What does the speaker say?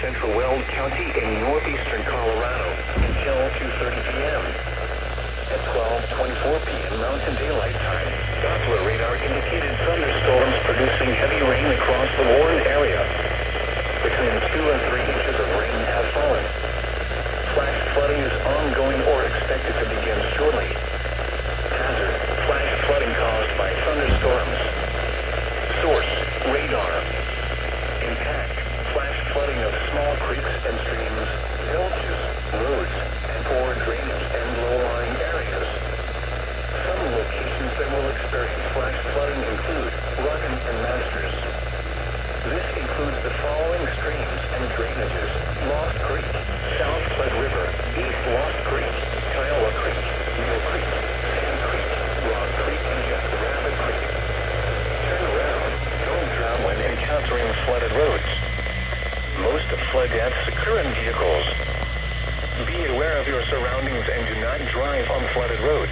central Weld County in northeastern Colorado until 2:30 p.m. At 12:24 p.m. Mountain Daylight Time, Doppler radar indicated thunderstorms producing heavy rain across the Warren area. Between 2 and 3 inches of rain have fallen. Flash flooding is ongoing or expected to begin shortly. Hazard: flash flooding caused by thunderstorms. Source: radar. Impact: flash flooding of small creeks and streams, villages, roads, and poor drainage and low-lying areas. Some locations that will experience flash flooding include Ruggan and Masters. This includes the following streams and drainages: Lost Creek, South Flood River, East Lost Creek, Kiowa Creek, Mill Creek, Sand Creek, Rock Creek, and Jackrabbit Creek. Turn around. Don't drown when encountering flooded roads. Most of flood deaths occur in vehicles. Be aware of your surroundings and do not drive on flooded roads.